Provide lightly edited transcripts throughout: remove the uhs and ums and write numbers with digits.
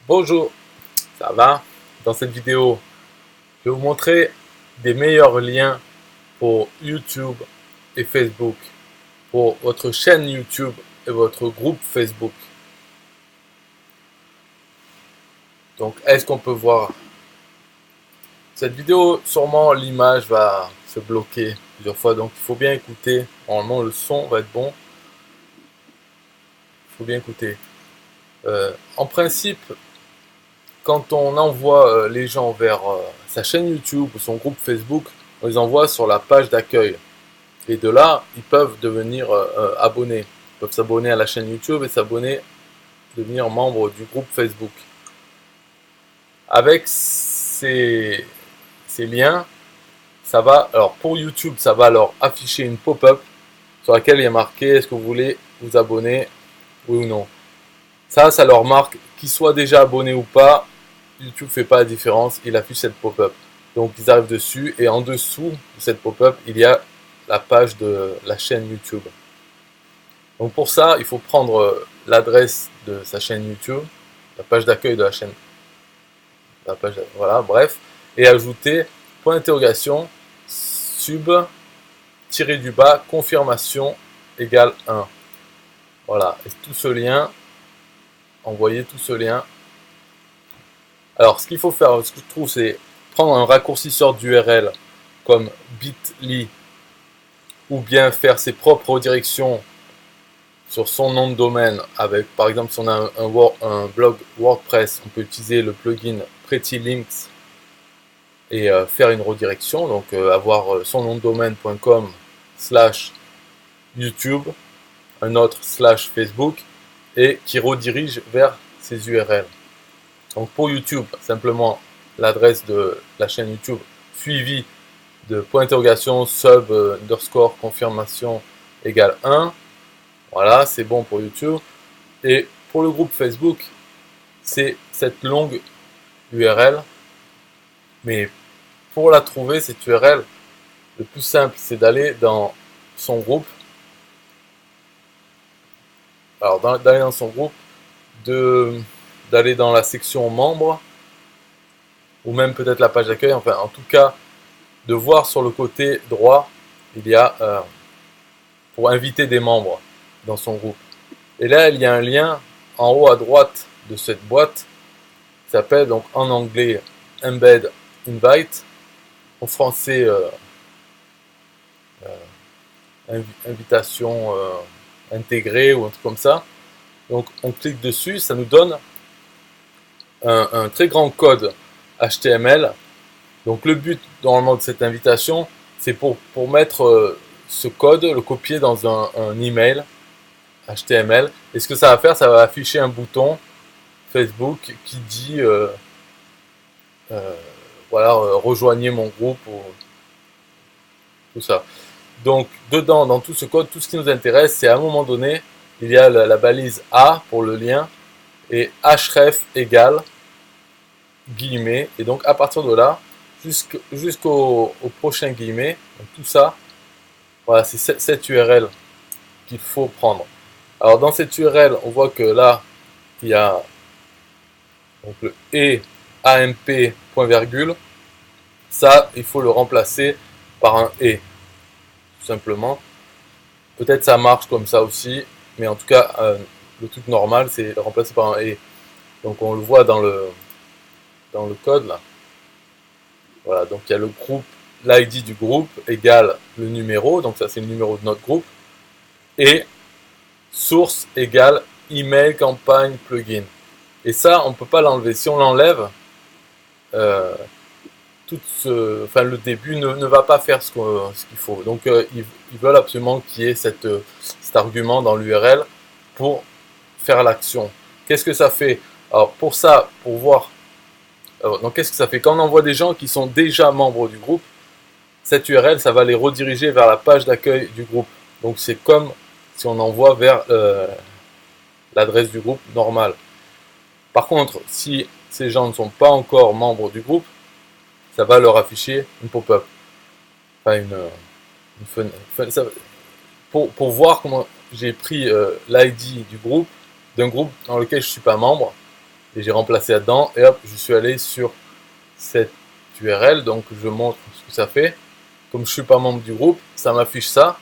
Bonjour, ça va? Dans cette vidéo, je vais vous montrer des meilleurs liens pour YouTube et Facebook, pour votre chaîne YouTube et votre groupe Facebook. Donc, est-ce qu'on peut voir cette vidéo? Sûrement, l'image va se bloquer plusieurs fois, donc il faut bien écouter. Normalement, le son va être bon. Il faut bien écouter. En principe, quand on envoie les gens vers sa chaîne YouTube ou son groupe Facebook, on les envoie sur la page d'accueil. Et de là, ils peuvent devenir abonnés. Ils peuvent s'abonner à la chaîne YouTube et devenir membres du groupe Facebook. Avec ces liens, alors pour YouTube, ça va leur afficher une pop-up sur laquelle il y a marqué est-ce que vous voulez vous abonner, oui ou non. Ça leur marque qu'ils soient déjà abonnés ou pas. YouTube ne fait pas la différence, il affiche cette pop-up. Donc ils arrivent dessus et en dessous de cette pop-up, il y a la page de la chaîne YouTube. Donc pour ça, il faut prendre l'adresse de sa chaîne YouTube, la page d'accueil de la chaîne, voilà, bref, et ajouter point d'interrogation, sub, tiré du bas, confirmation égale 1. Voilà, et tout ce lien, envoyer tout ce lien. Alors ce qu'il faut faire, ce que je trouve, c'est prendre un raccourcisseur d'URL comme bit.ly ou bien faire ses propres redirections sur son nom de domaine avec, par exemple, si on a un blog WordPress, on peut utiliser le plugin Pretty Links et faire une redirection, donc avoir son nom de domaine.com /YouTube, un autre /Facebook et qui redirige vers ces URL. Donc pour YouTube, simplement l'adresse de la chaîne YouTube suivie de point d'interrogation sub underscore confirmation égale 1. Voilà, c'est bon pour YouTube. Et pour le groupe Facebook, c'est cette longue URL. Mais pour la trouver, cette URL, le plus simple, c'est d'aller dans son groupe. Alors, d'aller dans son groupe, d'aller dans la section membres, ou même peut-être la page d'accueil. Enfin, en tout cas, de voir sur le côté droit, il y a pour inviter des membres dans son groupe. Et là, il y a un lien en haut à droite de cette boîte qui s'appelle donc en anglais Embed Invite, en français invitation intégrée ou un truc comme ça. Donc on clique dessus, ça nous donne un très grand code HTML. Donc le but normalement de cette invitation, c'est pour mettre ce code, le copier dans un email HTML. Et ce que ça va faire, ça va afficher un bouton Facebook qui dit voilà, rejoignez mon groupe ou tout ça. Donc dedans, dans tout ce code, tout ce qui nous intéresse, c'est à un moment donné, il y a la balise A pour le lien et href égale guillemets. Et donc à partir de là, jusqu'au prochain guillemet, donc tout ça, voilà, c'est cette URL qu'il faut prendre. Alors dans cette URL, on voit que là, il y a donc le et AMP point virgule. Ça, il faut le remplacer par un et, tout simplement. Peut-être ça marche comme ça aussi, mais en tout cas, le truc normal, c'est remplacer par un et. Donc on le voit dans le code là. Voilà, donc il y a le groupe, l'ID du groupe égale le numéro, donc ça c'est le numéro de notre groupe, et source égale email campagne plugin. Et ça, on ne peut pas l'enlever. Si on l'enlève, le début ne va pas faire ce qu'il faut. Donc ils veulent absolument qu'il y ait cet argument dans l'URL pour faire l'action. Qu'est-ce que ça fait? Alors pour ça, pour voir, donc qu'est-ce que ça fait? Quand on envoie des gens qui sont déjà membres du groupe, cette URL, ça va les rediriger vers la page d'accueil du groupe. Donc c'est comme si on envoie vers l'adresse du groupe normale. Par contre, si ces gens ne sont pas encore membres du groupe, ça va leur afficher une pop-up. Enfin, une fenêtre. Pour voir comment j'ai pris l'ID du groupe, d'un groupe dans lequel je ne suis pas membre, et j'ai remplacé là-dedans, et hop, je suis allé sur cette URL, donc je montre ce que ça fait. Comme je suis pas membre du groupe, ça m'affiche ça.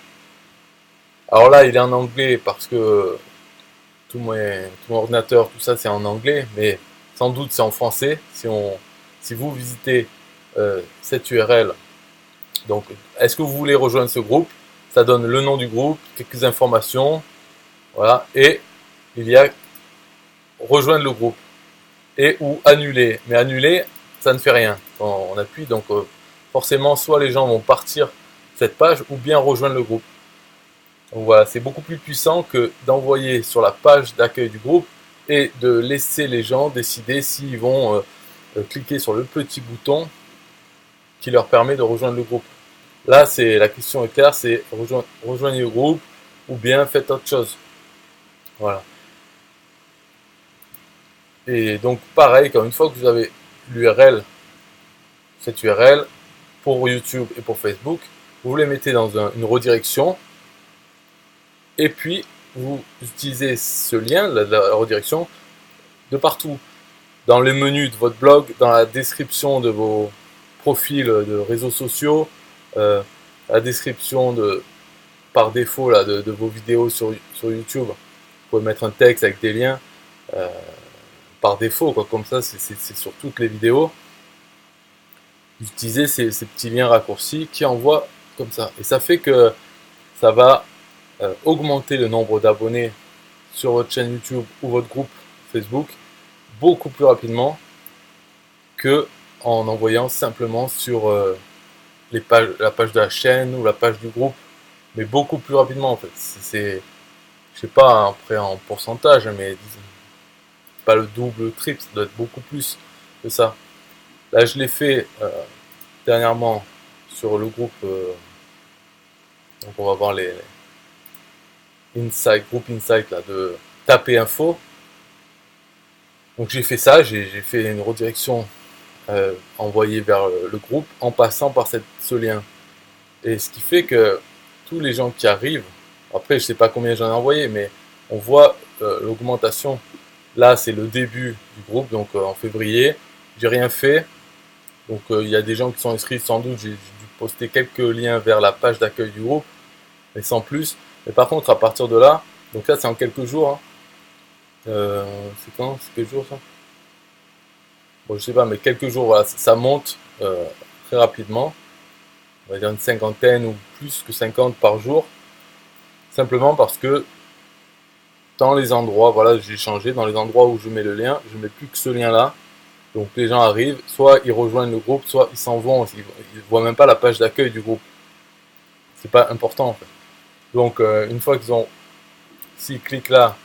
Alors là, il est en anglais parce que tout mon ordinateur, tout ça, c'est en anglais, mais sans doute c'est en français. Si vous visitez cette URL, donc est-ce que vous voulez rejoindre ce groupe? Ça donne le nom du groupe, quelques informations, voilà, et il y a rejoindre le groupe et ou annuler. Mais annuler, ça ne fait rien quand on appuie, donc forcément, soit les gens vont partir de cette page ou bien rejoindre le groupe. Donc voilà, c'est beaucoup plus puissant que d'envoyer sur la page d'accueil du groupe et de laisser les gens décider s'ils vont cliquer sur le petit bouton qui leur permet de rejoindre le groupe. Là, la question est claire, c'est rejoignez le groupe ou bien faites autre chose. Voilà. Et donc pareil, quand une fois que vous avez l'URL, cette URL pour YouTube et pour Facebook, vous les mettez dans une redirection. Et puis, vous utilisez ce lien, la redirection, de partout. Dans les menus de votre blog, dans la description de vos profils de réseaux sociaux, la description par défaut là, de vos vidéos sur YouTube. Vous pouvez mettre un texte avec des liens par défaut, quoi. Comme ça, c'est sur toutes les vidéos. Vous utilisez ces petits liens raccourcis qui envoient comme ça. Et ça fait que ça va augmenter le nombre d'abonnés sur votre chaîne YouTube ou votre groupe Facebook beaucoup plus rapidement que en envoyant simplement sur la page de la chaîne ou la page du groupe, mais beaucoup plus rapidement en fait. Je sais pas après en pourcentage, mais pas le double, le triple, ça doit être beaucoup plus que ça. Là, je l'ai fait dernièrement sur le groupe. Donc on va voir les Insight, groupe Insight là, de taper info. Donc j'ai fait ça, j'ai fait une redirection envoyée vers le groupe en passant par ce lien. Et ce qui fait que tous les gens qui arrivent, après je sais pas combien j'en ai envoyé, mais on voit l'augmentation. Là c'est le début du groupe, donc en février, j'ai rien fait. Donc il y a des gens qui sont inscrits, sans doute j'ai dû poster quelques liens vers la page d'accueil du groupe, mais sans plus. Mais par contre à partir de là, donc là c'est en quelques jours, hein. C'est quand? C'est quel jour ça? Bon, je sais pas, mais quelques jours, voilà, ça monte très rapidement. On va dire une cinquantaine ou plus que 50 par jour. Simplement parce que dans les endroits, voilà, j'ai changé, dans les endroits où je mets le lien, je mets plus que ce lien-là. Donc les gens arrivent, soit ils rejoignent le groupe, soit ils s'en vont, ils voient même pas la page d'accueil du groupe. C'est pas important en fait. Donc une fois qu'ils ont, s'ils cliquent là,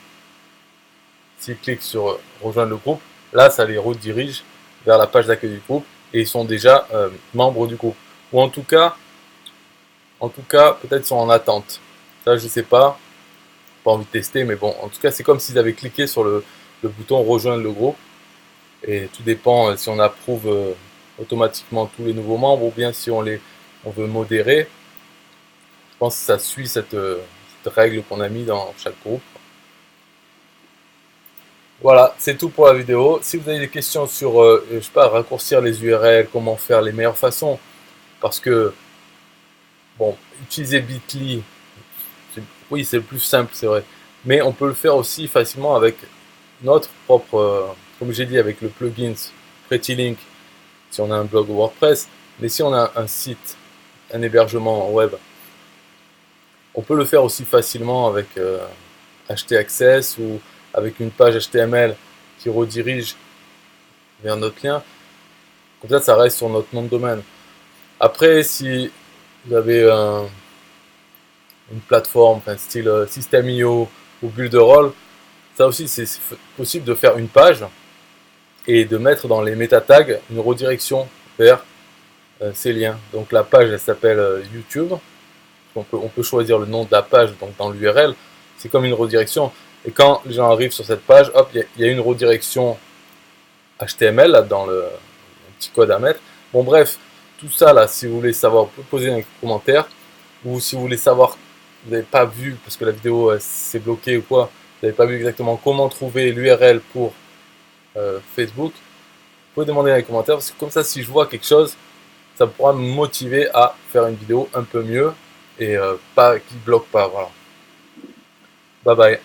s'ils cliquent sur rejoindre le groupe, là ça les redirige vers la page d'accueil du groupe et ils sont déjà membres du groupe. Ou en tout cas peut-être sont en attente. Ça je sais pas envie de tester, mais bon, en tout cas c'est comme s'ils avaient cliqué sur le bouton rejoindre le groupe. Et tout dépend si on approuve automatiquement tous les nouveaux membres ou bien si on veut modérer. Je pense que ça suit cette règle qu'on a mis dans chaque groupe. Voilà, c'est tout pour la vidéo. Si vous avez des questions sur, je sais pas, raccourcir les URL, comment faire les meilleures façons, parce que, bon, utiliser Bitly, oui, c'est le plus simple, c'est vrai, mais on peut le faire aussi facilement avec notre propre, comme j'ai dit, avec le plugin PrettyLink, si on a un blog WordPress, mais si on a un site, un hébergement web, on peut le faire aussi facilement avec htaccess ou avec une page HTML qui redirige vers notre lien. Comme ça reste sur notre nom de domaine. Après, si vous avez une plateforme, style System.io ou Builderall, ça aussi c'est possible de faire une page et de mettre dans les meta tags une redirection vers ces liens. Donc la page elle s'appelle YouTube. On peut choisir le nom de la page donc dans l'URL. C'est comme une redirection. Et quand les gens arrivent sur cette page, hop, il y a une redirection HTML là, dans le petit code à mettre. Bon bref, tout ça là, si vous voulez savoir, vous pouvez poser un commentaire. Ou si vous voulez savoir, vous n'avez pas vu, parce que la vidéo s'est bloquée ou quoi, vous n'avez pas vu exactement comment trouver l'URL pour Facebook, vous pouvez demander dans les commentaires, parce que comme ça, si je vois quelque chose, ça pourra me motiver à faire une vidéo un peu mieux et pas qui bloque pas. Voilà. Bye bye.